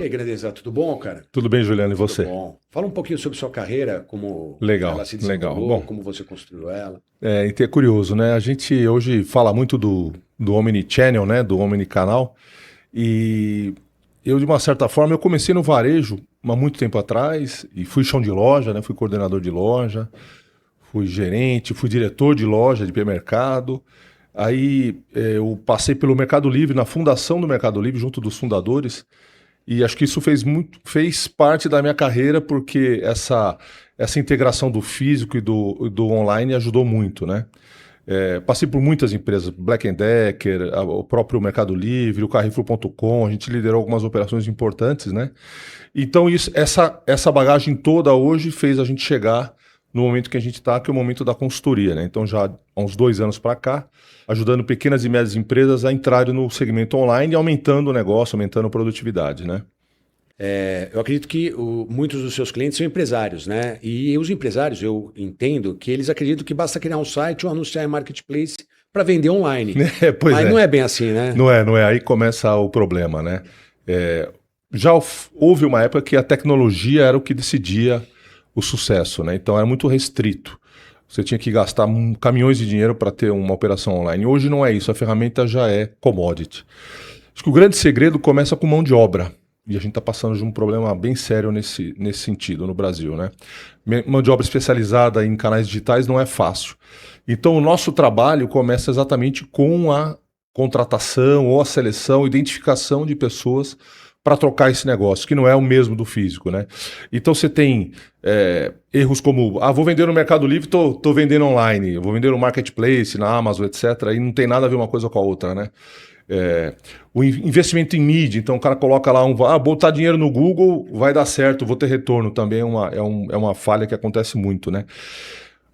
E aí, Grandeza, tudo bom, cara? Tudo bem, Juliano, e Tudo você? bom. Fala um pouquinho sobre sua carreira, como ela Legal, se legal. desenrolou, Bom, como você construiu ela. é curioso, né? A gente hoje fala muito do Omnichannel, né? Do Omnicanal. E eu, de uma certa forma, eu comecei no varejo há muito tempo atrás e fui chão de loja, né? Fui coordenador de loja, fui gerente, fui diretor de loja de hipermercado. Aí eu passei pelo Mercado Livre, na fundação do Mercado Livre, junto dos fundadores. E acho que isso fez parte da minha carreira, porque essa integração do físico e do online ajudou muito, né? Passei por muitas empresas, Black Decker, o próprio Mercado Livre, o Carrefour.com, a gente liderou algumas operações importantes, né? Então essa bagagem toda hoje fez a gente chegar no momento que a gente está, que é o momento da consultoria, né? Então já há uns 2 anos para cá, ajudando pequenas e médias empresas a entrarem no segmento online e aumentando o negócio, aumentando a produtividade, né? Eu acredito que muitos dos seus clientes são empresários, né? E os empresários, eu entendo que eles acreditam que basta criar um site ou anunciar em marketplace para vender online. Pois Mas não é. é bem assim, né? Não é. Aí começa o problema, né? Já houve uma época que a tecnologia era o que decidia o sucesso, né? Então era muito restrito. Você tinha que gastar caminhões de dinheiro para ter uma operação online. Hoje não é isso, a ferramenta já é commodity. Acho que o grande segredo começa com mão de obra. E a gente está passando de um problema bem sério nesse sentido no Brasil, né? Mão de obra especializada em canais digitais não é fácil. Então o nosso trabalho começa exatamente com a contratação ou a seleção, identificação de pessoas para trocar esse negócio, que não é o mesmo do físico, né? Então você tem erros como, vou vender no Mercado Livre, tô vendendo online, vou vender no Marketplace, na Amazon, etc. E não tem nada a ver uma coisa com a outra, né? O investimento em mídia, então o cara coloca lá botar dinheiro no Google vai dar certo, vou ter retorno, também é uma falha que acontece muito, né?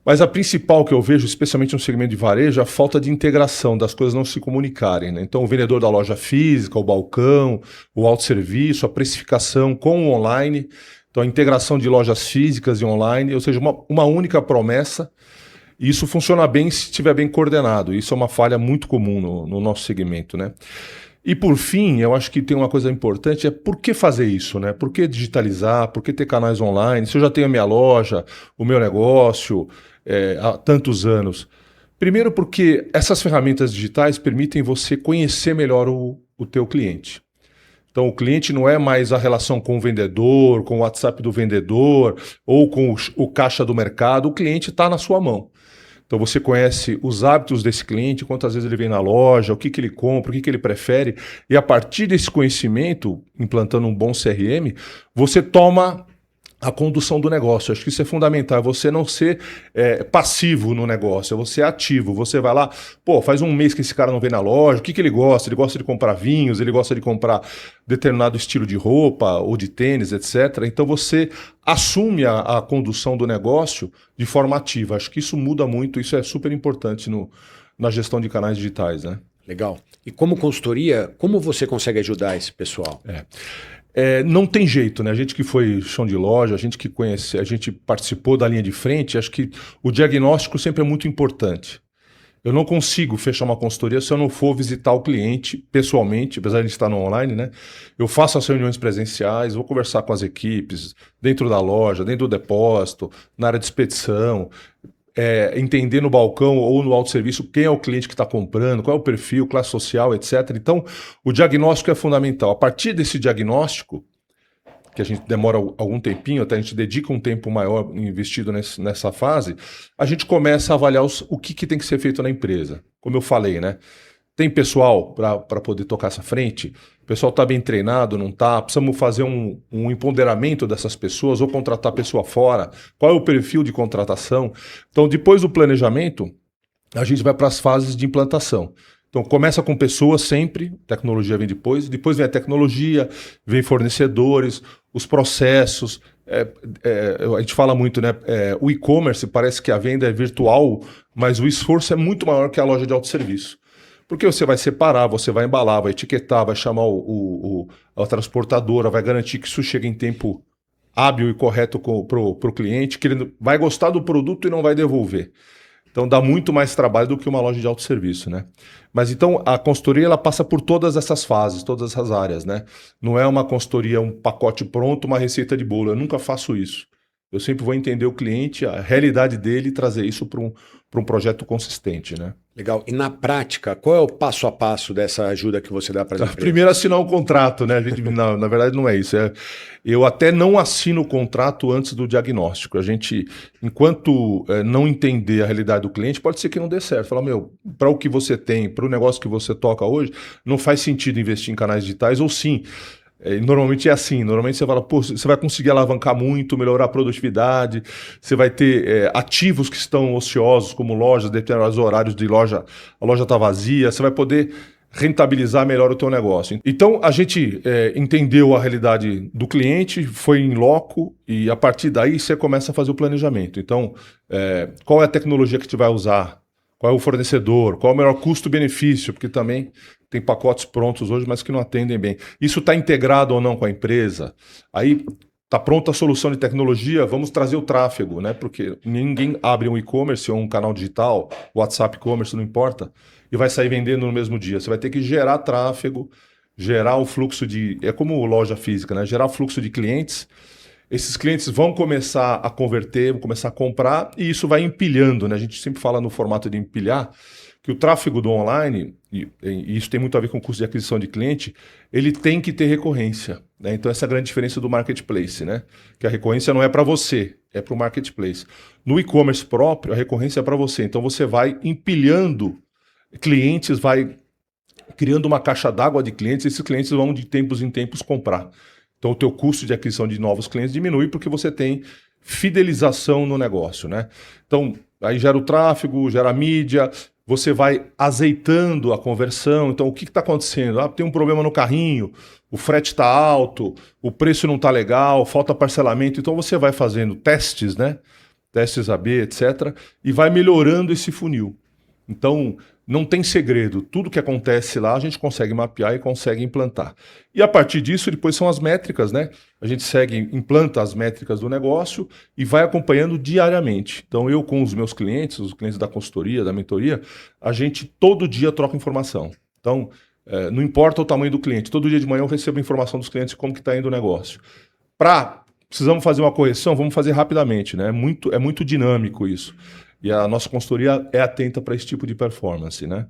Mas a principal que eu vejo, especialmente no segmento de varejo, é a falta de integração, das coisas não se comunicarem, né? Então o vendedor da loja física, o balcão, o autosserviço, a precificação com o online, então a integração de lojas físicas e online, ou seja, uma única promessa. E isso funciona bem se estiver bem coordenado. Isso é uma falha muito comum no nosso segmento, né? E por fim, eu acho que tem uma coisa importante, é por que fazer isso, né? Por que digitalizar? Por que ter canais online? Se eu já tenho a minha loja, o meu negócio, há tantos anos. Primeiro porque essas ferramentas digitais permitem você conhecer melhor o teu cliente. Então, o cliente não é mais a relação com o vendedor, com o WhatsApp do vendedor ou com o caixa do mercado. O cliente está na sua mão. Então você conhece os hábitos desse cliente, quantas vezes ele vem na loja, o que ele compra, o que ele prefere, e a partir desse conhecimento, implantando um bom CRM, você toma a condução do negócio. Acho que isso é fundamental, você não ser passivo no negócio, é você ativo. Você vai lá, faz um mês que esse cara não vem na loja, o que ele gosta? Ele gosta de comprar vinhos, ele gosta de comprar determinado estilo de roupa ou de tênis, etc. Então você assume a condução do negócio de forma ativa. Acho que isso muda muito, isso é super importante na gestão de canais digitais, né? Legal. E como consultoria, como você consegue ajudar esse pessoal? Não tem jeito, né? A gente que foi chão de loja, a gente que conhece, a gente participou da linha de frente, acho que o diagnóstico sempre é muito importante. Eu não consigo fechar uma consultoria se eu não for visitar o cliente pessoalmente, apesar de estar no online, né? Eu faço as reuniões presenciais, vou conversar com as equipes, dentro da loja, dentro do depósito, na área de expedição, entender no balcão ou no autosserviço quem é o cliente que está comprando, qual é o perfil, classe social, etc. Então, o diagnóstico é fundamental. A partir desse diagnóstico, que a gente demora algum tempinho, até a gente dedica um tempo maior investido nessa fase, a gente começa a avaliar o que tem que ser feito na empresa. Como eu falei, né? Tem pessoal para poder tocar essa frente? O pessoal está bem treinado, não está? Precisamos fazer um empoderamento dessas pessoas ou contratar pessoa fora? Qual é o perfil de contratação? Então, depois do planejamento, a gente vai para as fases de implantação. Então, começa com pessoas sempre, tecnologia vem depois vem a tecnologia, vem fornecedores, os processos. A gente fala muito, né? O e-commerce parece que a venda é virtual, mas o esforço é muito maior que a loja de autosserviço. Porque você vai separar, você vai embalar, vai etiquetar, vai chamar a transportadora, vai garantir que isso chegue em tempo hábil e correto para o cliente, que ele vai gostar do produto e não vai devolver. Então dá muito mais trabalho do que uma loja de autosserviço, né? Mas então a consultoria ela passa por todas essas fases, todas essas áreas, né? Não é uma consultoria, um pacote pronto, uma receita de bolo. Eu nunca faço isso. Eu sempre vou entender o cliente, a realidade dele e trazer isso para um projeto consistente, né? Legal. E na prática, qual é o passo a passo dessa ajuda que você dá para as empresas? Primeiro assinar um contrato, né? Não, na verdade não é isso. Eu até não assino o contrato antes do diagnóstico. A gente, enquanto não entender a realidade do cliente, pode ser que não dê certo. Fala, para o que você tem, para o negócio que você toca hoje, não faz sentido investir em canais digitais, ou sim. Normalmente é assim, normalmente você fala, pô, você vai conseguir alavancar muito, melhorar a produtividade, você vai ter ativos que estão ociosos, como lojas, determinados horários de loja, a loja está vazia, você vai poder rentabilizar melhor o teu negócio. Então, a gente entendeu a realidade do cliente, foi em loco, e a partir daí você começa a fazer o planejamento. Então, qual é a tecnologia que você vai usar? Qual é o fornecedor? Qual é o melhor custo-benefício? Porque também tem pacotes prontos hoje, mas que não atendem bem. Isso está integrado ou não com a empresa? Aí está pronta a solução de tecnologia, vamos trazer o tráfego, né? Porque ninguém abre um e-commerce ou um canal digital, WhatsApp e-commerce, não importa, e vai sair vendendo no mesmo dia. Você vai ter que gerar tráfego, gerar o fluxo de... É como loja física, né? Gerar fluxo de clientes. Esses clientes vão começar a converter, vão começar a comprar, e isso vai empilhando, né? A gente sempre fala no formato de empilhar, que o tráfego do online, e isso tem muito a ver com o custo de aquisição de cliente, ele tem que ter recorrência, né? Então essa é a grande diferença do marketplace, né? Que a recorrência não é para você, é para o marketplace. No e-commerce próprio, a recorrência é para você. Então você vai empilhando clientes, vai criando uma caixa d'água de clientes, e esses clientes vão de tempos em tempos comprar. Então o teu custo de aquisição de novos clientes diminui porque você tem fidelização no negócio, né? Então aí gera o tráfego, gera a mídia, você vai azeitando a conversão. Então o que está acontecendo? Tem um problema no carrinho, o frete está alto, o preço não está legal, falta parcelamento. Então você vai fazendo testes, né? Testes AB, etc. E vai melhorando esse funil. Então, não tem segredo. Tudo que acontece lá, a gente consegue mapear e consegue implantar. E a partir disso, depois são as métricas, né? A gente implanta as métricas do negócio e vai acompanhando diariamente. Então, eu com os meus clientes, os clientes da consultoria, da mentoria, a gente todo dia troca informação. Então, não importa o tamanho do cliente, todo dia de manhã eu recebo informação dos clientes de como que está indo o negócio. Precisamos fazer uma correção, vamos fazer rapidamente, né? É muito dinâmico isso. E a nossa consultoria é atenta para esse tipo de performance, né?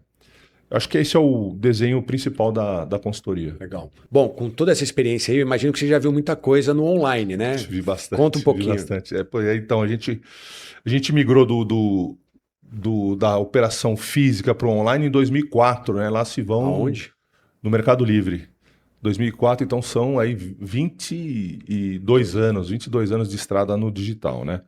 Acho que esse é o desenho principal da consultoria. Legal. Bom, com toda essa experiência aí, eu imagino que você já viu muita coisa no online, né? Vi bastante. Conta um pouquinho. Vi bastante. Então, a gente migrou da operação física para o online em 2004, né? Lá se vão... Aonde? No Mercado Livre. 2004, então são aí 22 anos de estrada no digital, né?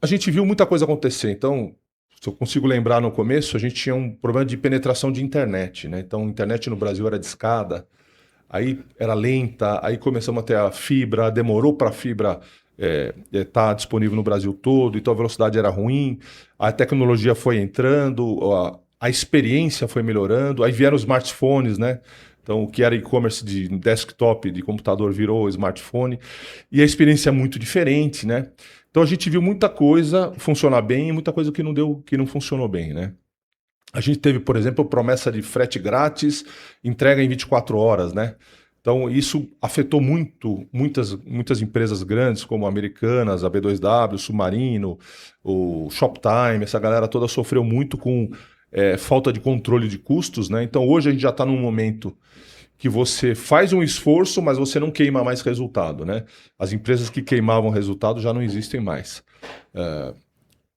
A gente viu muita coisa acontecer. Então, se eu consigo lembrar no começo, a gente tinha um problema de penetração de internet, né? Então, a internet no Brasil era discada, aí era lenta, aí começamos a ter a fibra, demorou para a fibra estar disponível no Brasil todo, então a velocidade era ruim, a tecnologia foi entrando, a experiência foi melhorando, aí vieram os smartphones, né? Então, o que era e-commerce de desktop, de computador, virou smartphone, e a experiência é muito diferente, né? Então a gente viu muita coisa funcionar bem e muita coisa que não funcionou bem, né? A gente teve, por exemplo, promessa de frete grátis, entrega em 24 horas, né? Então isso afetou muitas empresas grandes, como Americanas, a B2W, Submarino, o Shoptime, essa galera toda sofreu muito com falta de controle de custos, né? Então hoje a gente já está num momento que você faz um esforço, mas você não queima mais resultado, né? As empresas que queimavam resultado já não existem mais.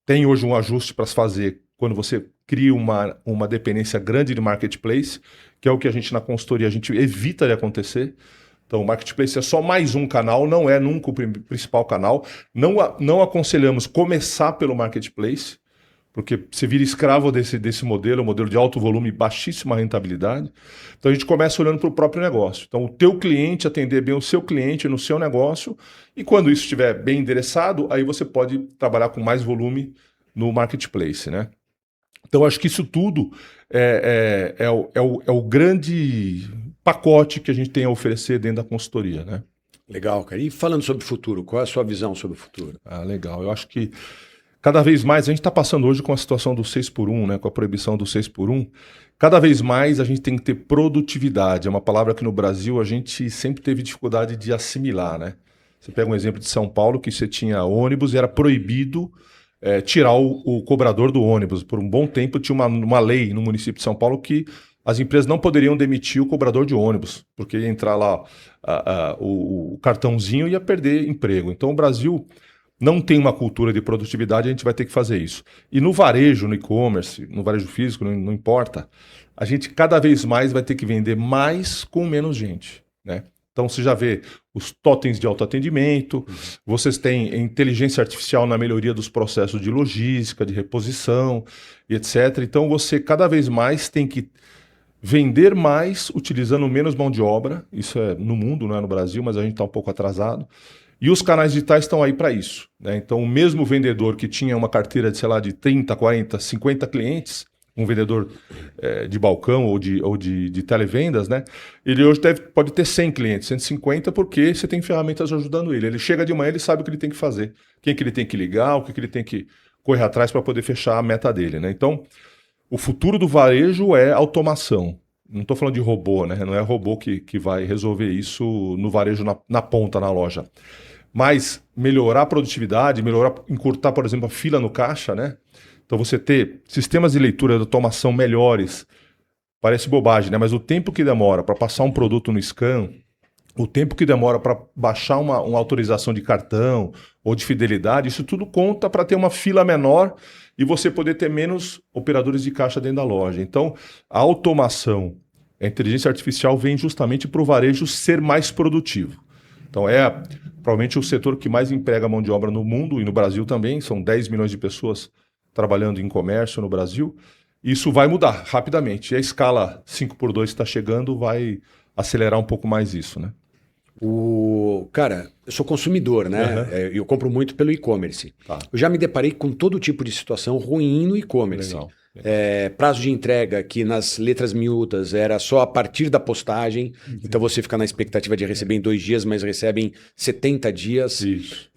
Tem hoje um ajuste para se fazer quando você cria uma dependência grande de marketplace, que é o que a gente na consultoria a gente evita de acontecer. Então, o marketplace é só mais um canal, não é nunca o principal canal. Não aconselhamos começar pelo marketplace, porque você vira escravo desse modelo, um modelo de alto volume e baixíssima rentabilidade. Então a gente começa olhando para o próprio negócio. Então o teu cliente, atender bem o seu cliente no seu negócio, e quando isso estiver bem endereçado, aí você pode trabalhar com mais volume no marketplace, né? Então acho que isso tudo é o grande pacote que a gente tem a oferecer dentro da consultoria, né? Legal, cara. E falando sobre o futuro, qual é a sua visão sobre o futuro? Legal. Eu acho que cada vez mais, a gente está passando hoje com a situação do 6x1, né, com a proibição do 6x1, cada vez mais a gente tem que ter produtividade. É uma palavra que no Brasil a gente sempre teve dificuldade de assimilar, né? Você pega um exemplo de São Paulo, que você tinha ônibus e era proibido tirar o cobrador do ônibus. Por um bom tempo tinha uma lei no município de São Paulo que as empresas não poderiam demitir o cobrador de ônibus, porque ia entrar lá o cartãozinho e ia perder emprego. Então o Brasil não tem uma cultura de produtividade, a gente vai ter que fazer isso. E no varejo, no e-commerce, no varejo físico, não importa, a gente cada vez mais vai ter que vender mais com menos gente, né? Então você já vê os totens de autoatendimento, vocês têm inteligência artificial na melhoria dos processos de logística, de reposição e etc. Então você cada vez mais tem que vender mais utilizando menos mão de obra. Isso é no mundo, não é no Brasil, mas a gente está um pouco atrasado. E os canais digitais estão aí para isso, né? Então o mesmo vendedor que tinha uma carteira de, sei lá, de 30, 40, 50 clientes, um vendedor de balcão ou de televendas, né? Ele hoje pode ter 100 clientes, 150, porque você tem ferramentas ajudando ele. Ele chega de manhã, ele sabe o que ele tem que fazer, quem que ele tem que ligar, o que ele tem que correr atrás para poder fechar a meta dele, né? Então, o futuro do varejo é automação. Não estou falando de robô, né? Não é robô que vai resolver isso no varejo na ponta, na loja. Mas melhorar a produtividade, encurtar, por exemplo, a fila no caixa, né? Então você ter sistemas de leitura de automação melhores, parece bobagem, né? Mas o tempo que demora para passar um produto no scan, o tempo que demora para baixar uma autorização de cartão ou de fidelidade, isso tudo conta para ter uma fila menor e você poder ter menos operadores de caixa dentro da loja. Então, a automação, a inteligência artificial vem justamente para o varejo ser mais produtivo. Então, provavelmente o setor que mais emprega mão de obra no mundo e no Brasil também, são 10 milhões de pessoas trabalhando em comércio no Brasil. Isso vai mudar rapidamente. E a escala 5x2 que está chegando vai acelerar um pouco mais isso, né? Cara, eu sou consumidor, né? Uhum. Eu compro muito pelo e-commerce. Tá. Eu já me deparei com todo tipo de situação ruim no e-commerce. Legal. Prazo de entrega que nas letras miúdas era só a partir da postagem. Então você fica na expectativa de receber em 2 dias, mas recebe em 70 dias. Isso.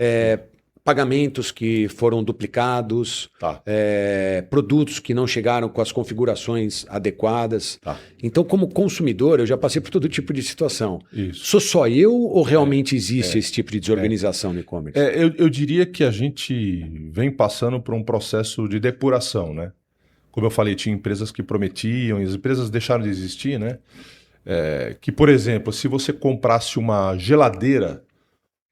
Pagamentos que foram duplicados, Tá. Produtos que não chegaram com as configurações adequadas. Tá. Então, como consumidor, eu já passei por todo tipo de situação. Isso. Sou só eu ou realmente existe esse tipo de desorganização no e-commerce? Eu diria que a gente vem passando por um processo de depuração, né? Como eu falei, tinha empresas que prometiam, e as empresas deixaram de existir, né? Que, por exemplo, se você comprasse uma geladeira,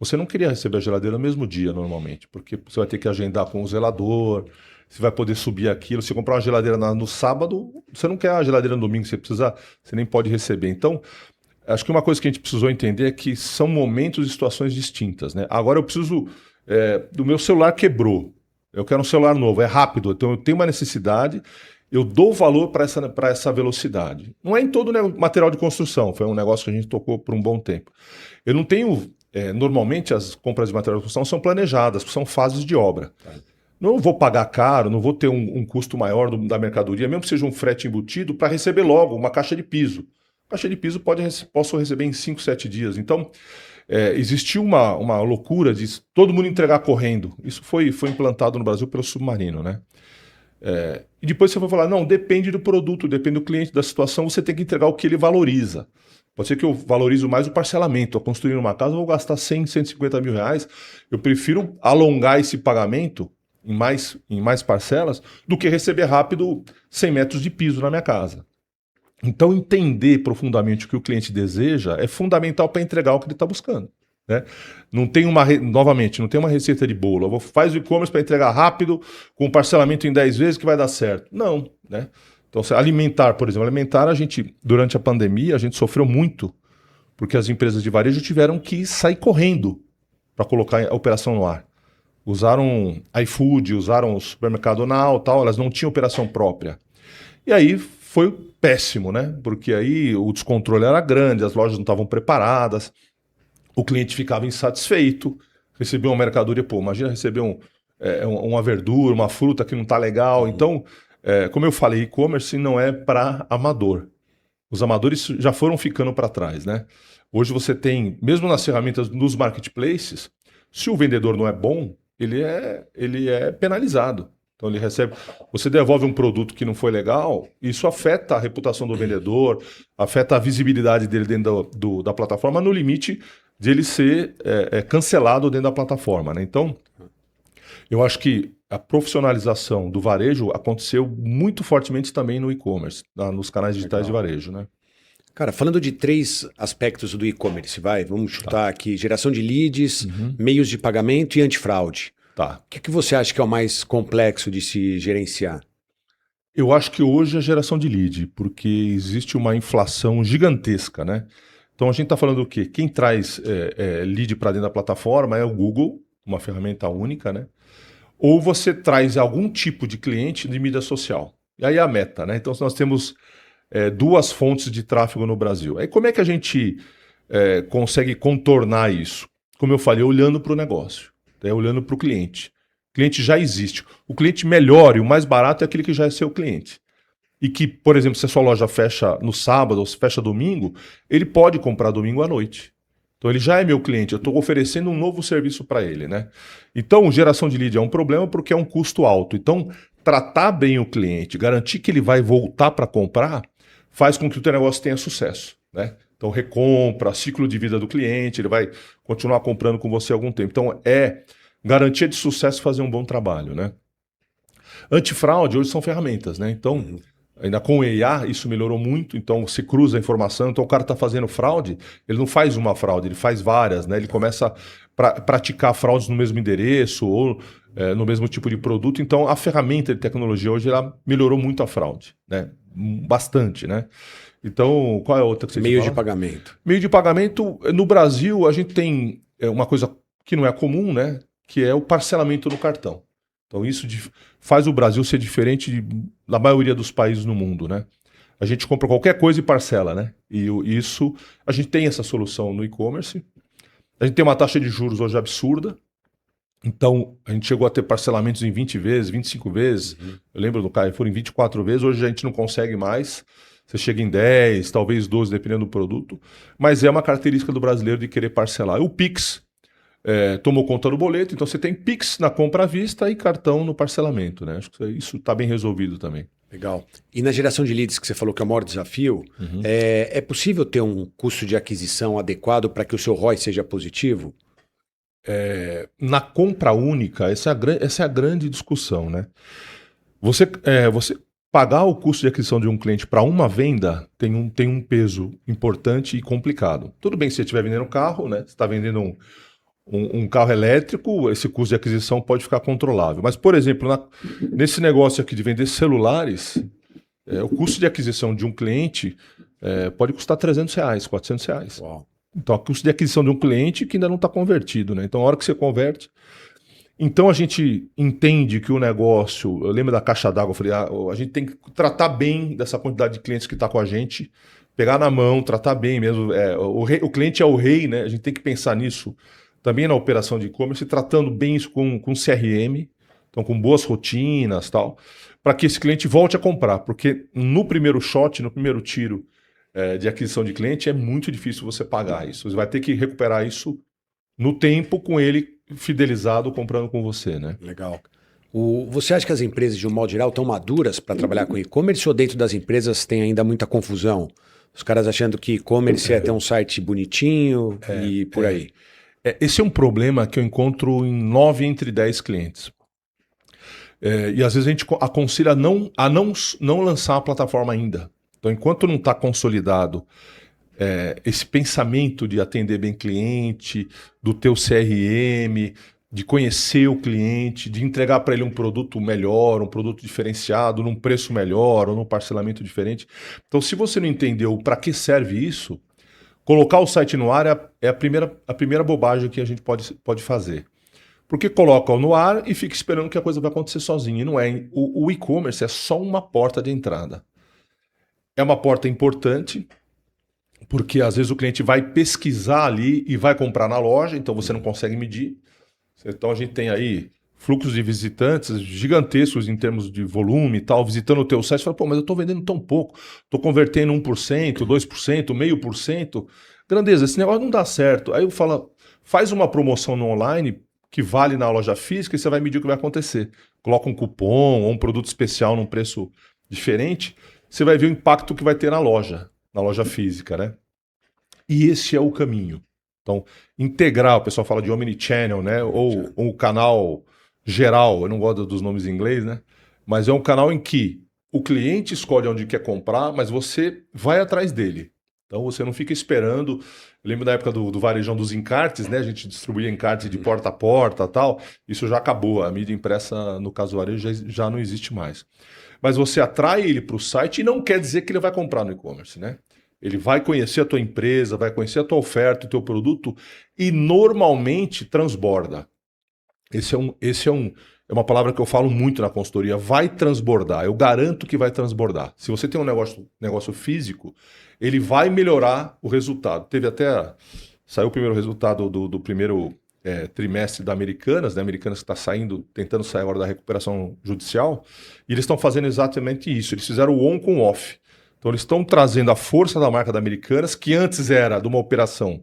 você não queria receber a geladeira no mesmo dia, normalmente, porque você vai ter que agendar com o zelador, você vai poder subir aquilo. Se comprar uma geladeira no sábado, você não quer a geladeira no domingo, você nem pode receber. Então, acho que uma coisa que a gente precisou entender é que são momentos e situações distintas, né? Agora eu preciso... do meu celular quebrou. Eu quero um celular novo, é rápido, então eu tenho uma necessidade, eu dou valor para essa velocidade. Não é em todo material de construção, foi um negócio que a gente tocou por um bom tempo. Eu não tenho... normalmente as compras de material de construção são planejadas, são fases de obra. Não vou pagar caro, não vou ter um custo maior da mercadoria, mesmo que seja um frete embutido, para receber logo uma caixa de piso. Caixa de piso posso receber em 5, 7 dias. Então, existiu uma loucura de todo mundo entregar correndo. Isso foi implantado no Brasil pelo Submarino, né? E depois você vai falar, não, depende do produto, depende do cliente, da situação, você tem que entregar o que ele valoriza. Pode ser que eu valorizo mais o parcelamento. Eu construir uma casa, eu vou gastar 100, 150 mil reais. Eu prefiro alongar esse pagamento em mais parcelas do que receber rápido 100 metros de piso na minha casa. Então, entender profundamente o que o cliente deseja é fundamental para entregar o que ele está buscando, né? Novamente, não tem uma receita de bolo. Faz o e-commerce para entregar rápido, com parcelamento em 10 vezes que vai dar certo. Não, né? Então, alimentar, por exemplo, durante a pandemia, a gente sofreu muito, porque as empresas de varejo tiveram que sair correndo para colocar a operação no ar. Usaram iFood, usaram o supermercado Now, tal, elas não tinham operação própria. E aí foi péssimo, né? Porque aí o descontrole era grande, as lojas não estavam preparadas, o cliente ficava insatisfeito, recebia uma mercadoria, imagina receber uma verdura, uma fruta que não está legal. Então, como eu falei, e-commerce não é para amador. Os amadores já foram ficando para trás, né? Hoje você tem, mesmo nas ferramentas dos marketplaces, se o vendedor não é bom, ele é penalizado. Então ele recebe, você devolve um produto que não foi legal, isso afeta a reputação do vendedor, afeta a visibilidade dele dentro da plataforma, no limite de ele ser cancelado dentro da plataforma, né? Então, eu acho que a profissionalização do varejo aconteceu muito fortemente também no e-commerce, nos canais digitais de varejo, né? Cara, falando de 3 aspectos do e-commerce, vamos chutar aqui: geração de leads, meios de pagamento e antifraude. Tá. O que você acha que é o mais complexo de se gerenciar? Eu acho que hoje é a geração de lead, porque existe uma inflação gigantesca, né? Então a gente está falando do quê? Quem traz lead para dentro da plataforma é o Google, uma ferramenta única, né? Ou você traz algum tipo de cliente de mídia social. E aí é a Meta, né? Então nós temos 2 fontes de tráfego no Brasil. Aí como é que a gente consegue contornar isso? Como eu falei, olhando para o negócio, olhando para o cliente. O cliente já existe. O cliente melhor e o mais barato é aquele que já é seu cliente. E que, por exemplo, se a sua loja fecha no sábado ou se fecha domingo, ele pode comprar domingo à noite. Então ele já é meu cliente, eu estou oferecendo um novo serviço para ele, né? Então, geração de lead é um problema porque é um custo alto. Então, tratar bem o cliente, garantir que ele vai voltar para comprar, faz com que o teu negócio tenha sucesso, né? Então, recompra, ciclo de vida do cliente, ele vai continuar comprando com você há algum tempo. Então, é garantia de sucesso fazer um bom trabalho, né? Antifraude hoje são ferramentas, né? Então, ainda com o EIA, isso melhorou muito. Então, você cruza a informação. Então, o cara está fazendo fraude, ele não faz uma fraude, ele faz várias, né? Ele começa a praticar fraudes no mesmo endereço ou no mesmo tipo de produto. Então, a ferramenta de tecnologia hoje ela melhorou muito a fraude, né? Bastante, né? Então, qual é a outra que você Meio de pagamento. Meio de pagamento, no Brasil, a gente tem uma coisa que não é comum, né? Que é o parcelamento no cartão. Então, isso faz o Brasil ser diferente da maioria dos países no mundo, né? A gente compra qualquer coisa e parcela, né? E isso, a gente tem essa solução no e-commerce. A gente tem uma taxa de juros hoje absurda. Então, a gente chegou a ter parcelamentos em 20 vezes, 25 vezes. Eu lembro do Carrefour em 24 vezes. Hoje a gente não consegue mais. Você chega em 10, talvez 12, dependendo do produto. Mas é uma característica do brasileiro de querer parcelar. O Pix tomou conta do boleto, então você tem Pix na compra à vista e cartão no parcelamento, né? Acho que isso está bem resolvido também. Legal. E na geração de leads, que você falou que é o maior desafio, é possível ter um custo de aquisição adequado para que o seu ROI seja positivo? Na compra única, essa é a grande discussão, né? Você pagar o custo de aquisição de um cliente para uma venda tem um peso importante e complicado. Tudo bem se você estiver vendendo um carro, né? Você está vendendo um carro elétrico, esse custo de aquisição pode ficar controlável. Mas, por exemplo, nesse negócio aqui de vender celulares, o custo de aquisição de um cliente pode custar R$300, R$400. Uau. Então, o custo de aquisição de um cliente que ainda não está convertido, né? Então, a hora que você converte... Então, a gente entende que o negócio... Eu lembro da caixa d'água, eu falei, a gente tem que tratar bem dessa quantidade de clientes que está com a gente, pegar na mão, tratar bem mesmo. O cliente é o rei, né? A gente tem que pensar nisso também na operação de e-commerce, tratando bem isso com CRM, então com boas rotinas e tal, para que esse cliente volte a comprar, porque no primeiro shot, no primeiro tiro de aquisição de cliente, é muito difícil você pagar isso. Você vai ter que recuperar isso no tempo com ele fidelizado comprando com você, né? Legal. Você acha que as empresas, de um modo geral, estão maduras para trabalhar com e-commerce ou dentro das empresas tem ainda muita confusão? Os caras achando que e-commerce é ter um site bonitinho e por aí. Esse é um problema que eu encontro em 9 entre 10 clientes. E às vezes a gente aconselha a não lançar a plataforma ainda. Então, enquanto não está consolidado esse pensamento de atender bem cliente, do teu CRM, de conhecer o cliente, de entregar para ele um produto melhor, um produto diferenciado, num preço melhor ou num parcelamento diferente. Então, se você não entendeu para que serve isso, colocar o site no ar é a primeira bobagem que a gente pode fazer. Porque coloca no ar e fica esperando que a coisa vai acontecer sozinha. E não é. O e-commerce é só uma porta de entrada. É uma porta importante, porque às vezes o cliente vai pesquisar ali e vai comprar na loja, então você não consegue medir. Então a gente tem aí fluxos de visitantes gigantescos em termos de volume e tal, visitando o teu site, fala, pô, mas eu estou vendendo tão pouco, estou convertendo 1%, 2%, 0,5%. Grandeza, esse negócio não dá certo. Aí eu falo, faz uma promoção no online que vale na loja física e você vai medir o que vai acontecer. Coloca um cupom ou um produto especial num preço diferente, você vai ver o impacto que vai ter na loja física, né? E esse é o caminho. Então, integrar, o pessoal fala de omnichannel, né? Ou um canal geral, eu não gosto dos nomes em inglês, né? Mas é um canal em que o cliente escolhe onde quer comprar, mas você vai atrás dele. Então você não fica esperando. Eu lembro da época do varejão dos encartes, né? A gente distribuía encartes de porta a porta e tal. Isso já acabou. A mídia impressa, no caso do varejo, já não existe mais. Mas você atrai ele para o site e não quer dizer que ele vai comprar no e-commerce, né? Ele vai conhecer a tua empresa, vai conhecer a tua oferta, o teu produto e normalmente transborda. É uma palavra que eu falo muito na consultoria. Vai transbordar. Eu garanto que vai transbordar. Se você tem um negócio físico, ele vai melhorar o resultado. Saiu o primeiro resultado do primeiro trimestre da Americanas, né? Americanas que está tentando sair agora da recuperação judicial, e eles estão fazendo exatamente isso. Eles fizeram o on com o off. Então eles estão trazendo a força da marca da Americanas, que antes era de uma operação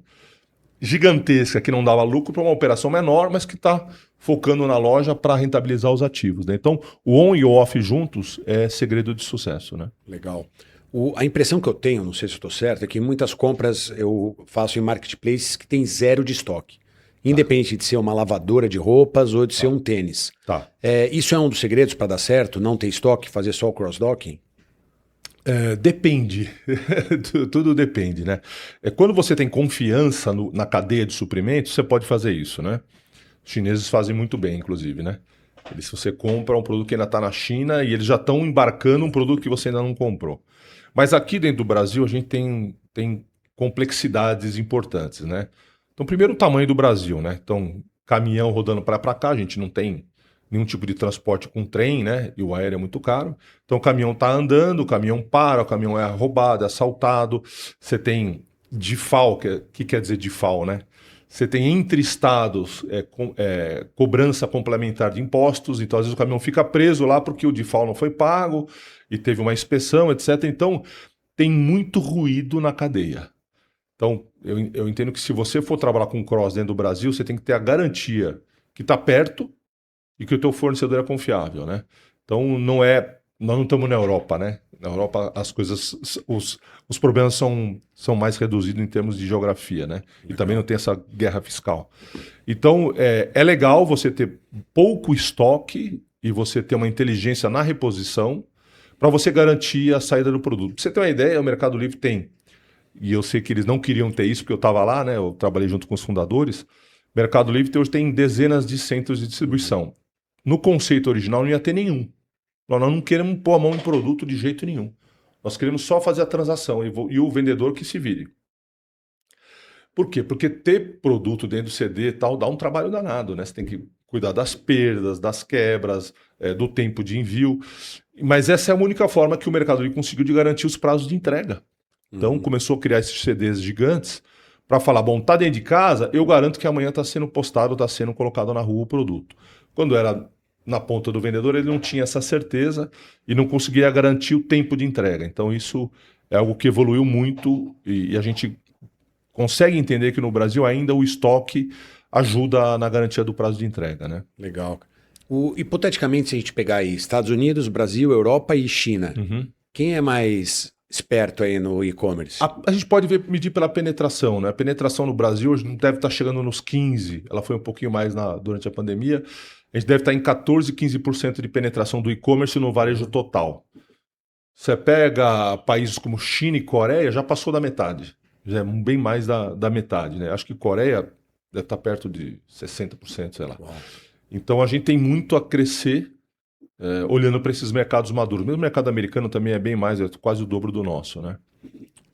gigantesca que não dava lucro, para uma operação menor, mas que está focando na loja para rentabilizar os ativos, né? Então, o on e o off juntos é segredo de sucesso, né? Legal. A impressão que eu tenho, não sei se eu estou certo, é que muitas compras eu faço em marketplaces que tem zero de estoque. Independente de ser uma lavadora de roupas ou de ser um tênis. Tá. Isso é um dos segredos para dar certo? Não ter estoque, fazer só o cross-docking? Depende. Tudo depende, né? Quando você tem confiança na cadeia de suprimentos, você pode fazer isso, né? Os chineses fazem muito bem, inclusive, né? Se você compra um produto que ainda está na China e eles já estão embarcando um produto que você ainda não comprou. Mas aqui dentro do Brasil a gente tem complexidades importantes, né? Então, primeiro o tamanho do Brasil, né? Então, caminhão rodando para cá, a gente não tem nenhum tipo de transporte com trem, né? E o aéreo é muito caro. Então o caminhão está andando, o caminhão para, o caminhão é roubado, é assaltado. Você tem DIFAL, que quer dizer DIFAL, né? Você tem entre estados cobrança complementar de impostos, então às vezes o caminhão fica preso lá porque o DIFAL não foi pago e teve uma inspeção, etc. Então tem muito ruído na cadeia. Então eu entendo que se você for trabalhar com cross dentro do Brasil, você tem que ter a garantia que está perto e que o teu fornecedor é confiável, né? Então nós não estamos na Europa, né? Na Europa as coisas, os problemas são mais reduzidos em termos de geografia, né? E também não tem essa guerra fiscal. Então é legal você ter pouco estoque e você ter uma inteligência na reposição para você garantir a saída do produto. Pra você ter uma ideia, o Mercado Livre tem, e eu sei que eles não queriam ter isso porque eu estava lá, né? Eu trabalhei junto com os fundadores. O Mercado Livre hoje tem dezenas de centros de distribuição. No conceito original não ia ter nenhum. Nós não queremos pôr a mão em produto de jeito nenhum. Nós queremos só fazer a transação e o vendedor que se vire. Por quê? Porque ter produto dentro do CD e tal dá um trabalho danado, né? Você tem que cuidar das perdas, das quebras, do tempo de envio. Mas essa é a única forma que o Mercado Livre conseguiu de garantir os prazos de entrega. Então começou a criar esses CDs gigantes para falar, bom, tá dentro de casa, eu garanto que amanhã está sendo postado, está sendo colocado na rua o produto. Quando era na ponta do vendedor, ele não tinha essa certeza e não conseguia garantir o tempo de entrega. Então isso é algo que evoluiu muito e a gente consegue entender que no Brasil ainda o estoque ajuda na garantia do prazo de entrega, né? Legal. Hipoteticamente, se a gente pegar aí Estados Unidos, Brasil, Europa e China, quem é mais esperto aí no e-commerce? A gente pode medir pela penetração, né? A penetração no Brasil hoje não deve estar chegando nos 15%, ela foi um pouquinho mais durante a pandemia. A gente deve estar em 14%, 15% de penetração do e-commerce no varejo total. Você pega países como China e Coreia, já passou da metade. Já é bem mais da metade, né? Acho que Coreia deve estar perto de 60%, sei lá. Uau. Então a gente tem muito a crescer olhando para esses mercados maduros. Mesmo o mercado americano também é bem mais, é quase o dobro do nosso, né?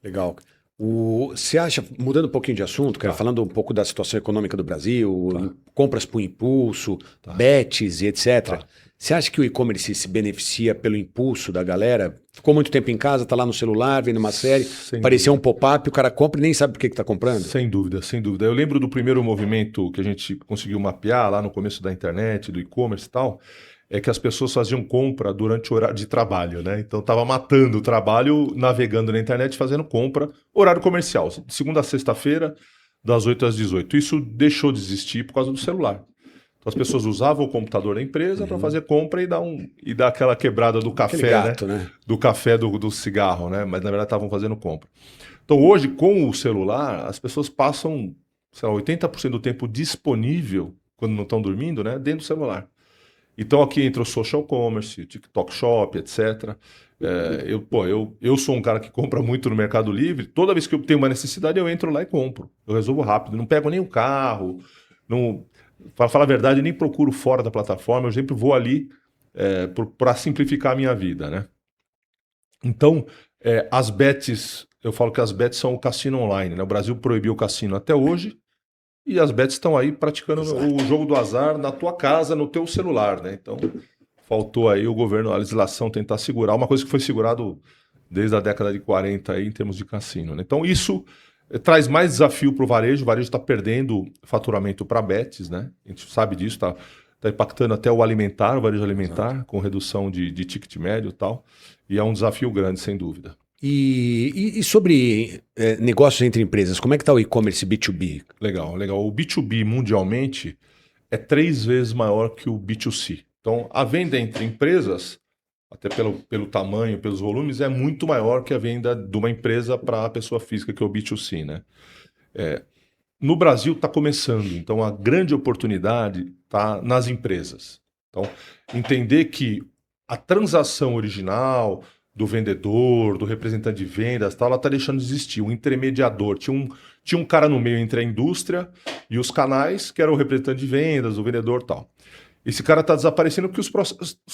Legal. Você acha, mudando um pouquinho de assunto, cara, falando um pouco da situação econômica do Brasil, compras por impulso, bets e etc. Você acha que o e-commerce se beneficia pelo impulso da galera? Ficou muito tempo em casa, tá lá no celular, vendo uma série, apareceu um pop-up, o cara compra e nem sabe por que está comprando? Sem dúvida, sem dúvida. Eu lembro do primeiro movimento que a gente conseguiu mapear lá no começo da internet, do e-commerce e tal, é que as pessoas faziam compra durante o horário de trabalho, né? Então estava matando o trabalho, navegando na internet, fazendo compra, horário comercial, de segunda a sexta-feira, das 8 às 18. Isso deixou de existir por causa do celular. Então as pessoas usavam o computador da empresa para fazer compra e dar aquela quebrada do café, gato, né? Do café do cigarro, né? Mas na verdade estavam fazendo compra. Então hoje, com o celular, as pessoas passam, sei lá, 80% do tempo disponível, quando não estão dormindo, né? Dentro do celular. Então aqui entra o social commerce, TikTok Shop, etc. Eu sou um cara que compra muito no Mercado Livre. Toda vez que eu tenho uma necessidade, eu entro lá e compro. Eu resolvo rápido. Não pego nem o carro. Para falar a verdade, nem procuro fora da plataforma. Eu sempre vou ali para simplificar a minha vida, né? Então, as bets, eu falo que as bets são o cassino online, né? O Brasil proibiu o cassino até hoje. E as bets estão aí praticando o jogo do azar na tua casa, no teu celular, né? Então, faltou aí o governo, a legislação tentar segurar, uma coisa que foi segurado desde a década de 40 aí, em termos de cassino, né? Então, isso traz mais desafio para o varejo está perdendo faturamento para bets, né? A gente sabe disso, tá impactando até o alimentar, o varejo alimentar, Exato. Com redução de ticket médio e tal, e é um desafio grande, sem dúvida. E sobre negócios entre empresas, como é que está o e-commerce B2B? Legal. O B2B mundialmente é 3 vezes maior que o B2C. Então, a venda entre empresas, até pelo tamanho, pelos volumes, é muito maior que a venda de uma empresa para a pessoa física, que é o B2C, né? No Brasil está começando, então a grande oportunidade está nas empresas. Então, entender que a transação original do vendedor, do representante de vendas, tal, ela está deixando de existir. O intermediador. Tinha um cara no meio entre a indústria e os canais, que era o representante de vendas, o vendedor tal. Esse cara está desaparecendo porque os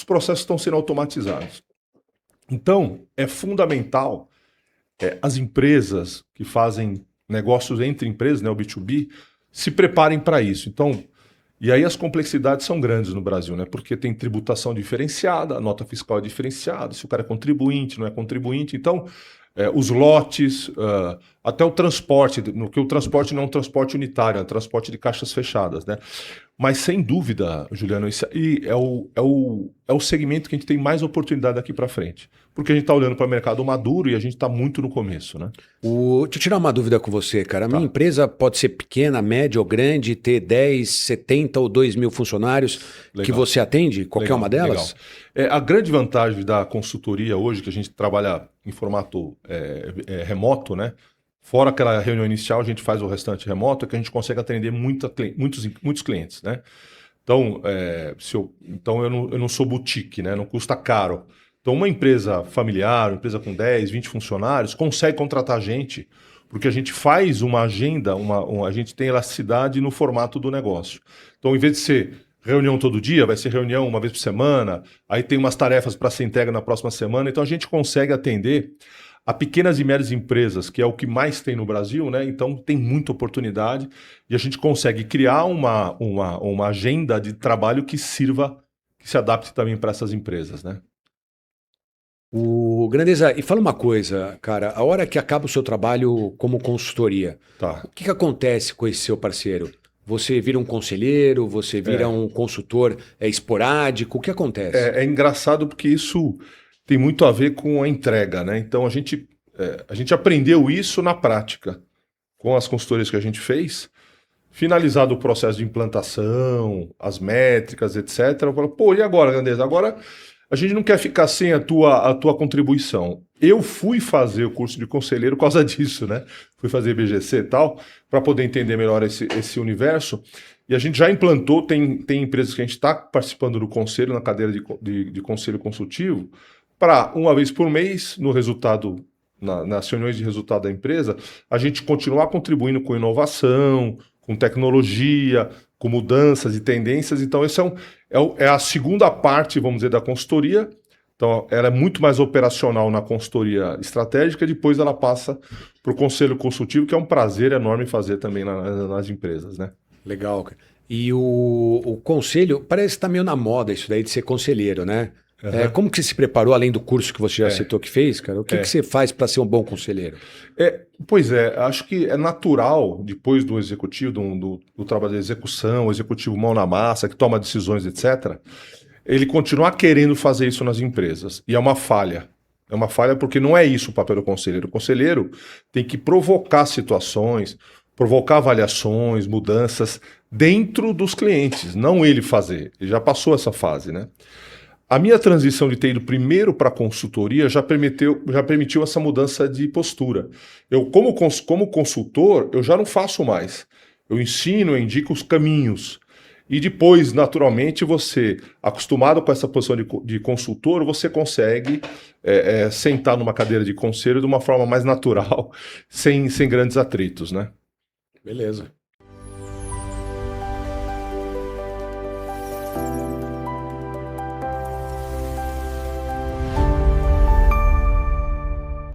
processos estão sendo automatizados. Então, é fundamental as empresas que fazem negócios entre empresas, né, o B2B, se preparem para isso. Então, e aí as complexidades são grandes no Brasil, né? Porque tem tributação diferenciada, a nota fiscal é diferenciada, se o cara é contribuinte, não é contribuinte. Então, os lotes, até o transporte, que o transporte não é um transporte unitário, é um transporte de caixas fechadas, né? Mas sem dúvida, Juliano, isso aí é o segmento que a gente tem mais oportunidade daqui para frente. Porque a gente está olhando para o mercado maduro e a gente está muito no começo, né? Deixa eu tirar uma dúvida com você, cara. A minha empresa pode ser pequena, média ou grande, ter 10, 70 ou 2 mil funcionários que você atende? Qualquer uma delas? A grande vantagem da consultoria hoje, que a gente trabalha em formato remoto, né? Fora aquela reunião inicial, a gente faz o restante remoto, é que a gente consegue atender muitos clientes, né? Então, eu não sou boutique, né? Não custa caro. Então, uma empresa familiar, uma empresa com 10, 20 funcionários, consegue contratar a gente, porque a gente faz uma agenda, a gente tem elasticidade no formato do negócio. Então, em vez de ser reunião todo dia, vai ser reunião uma vez por semana, aí tem umas tarefas para ser entregue na próxima semana, então a gente consegue atender a pequenas e médias empresas, que é o que mais tem no Brasil, né? Então tem muita oportunidade e a gente consegue criar uma agenda de trabalho que se adapte também para essas empresas, né? Grandeza, e fala uma coisa, cara, a hora que acaba o seu trabalho como consultoria, o que acontece com esse seu parceiro? Você vira um conselheiro, você vira um consultor esporádico, o que acontece? É engraçado porque isso tem muito a ver com a entrega, né? Então a gente aprendeu isso na prática, com as consultorias que a gente fez. Finalizado o processo de implantação, as métricas, etc. Eu falo, e agora, Grandeza? Agora a gente não quer ficar sem a tua contribuição. Eu fui fazer o curso de conselheiro por causa disso, né? Fui fazer BGC e tal, para poder entender melhor esse universo. E a gente já implantou, tem empresas que a gente está participando do conselho, na cadeira de conselho consultivo, para uma vez por mês, no resultado, nas reuniões de resultado da empresa, a gente continuar contribuindo com inovação, com tecnologia, com mudanças e tendências. Então, esse é a segunda parte, vamos dizer, da consultoria. Então, ela é muito mais operacional na consultoria estratégica, e depois ela passa para o conselho consultivo, que é um prazer enorme fazer também nas empresas, né? Legal, cara. E o conselho, parece que está meio na moda isso daí de ser conselheiro, né? Uhum. Como que você se preparou, além do curso que você já citou que fez, cara? O que você faz para ser um bom conselheiro? Pois acho que é natural, depois do executivo, do trabalho de execução, o executivo mão na massa, que toma decisões, etc., ele continuar querendo fazer isso nas empresas. E é uma falha. É uma falha porque não é isso o papel do conselheiro. O conselheiro tem que provocar situações, provocar avaliações, mudanças, dentro dos clientes, não ele fazer. Ele já passou essa fase, né? A minha transição de ter ido primeiro para a consultoria já permitiu essa mudança de postura. Eu, como consultor, eu já não faço mais. Eu ensino, eu indico os caminhos. E depois, naturalmente, você, acostumado com essa posição de consultor, você consegue sentar numa cadeira de conselho de uma forma mais natural, sem grandes atritos, né? Beleza.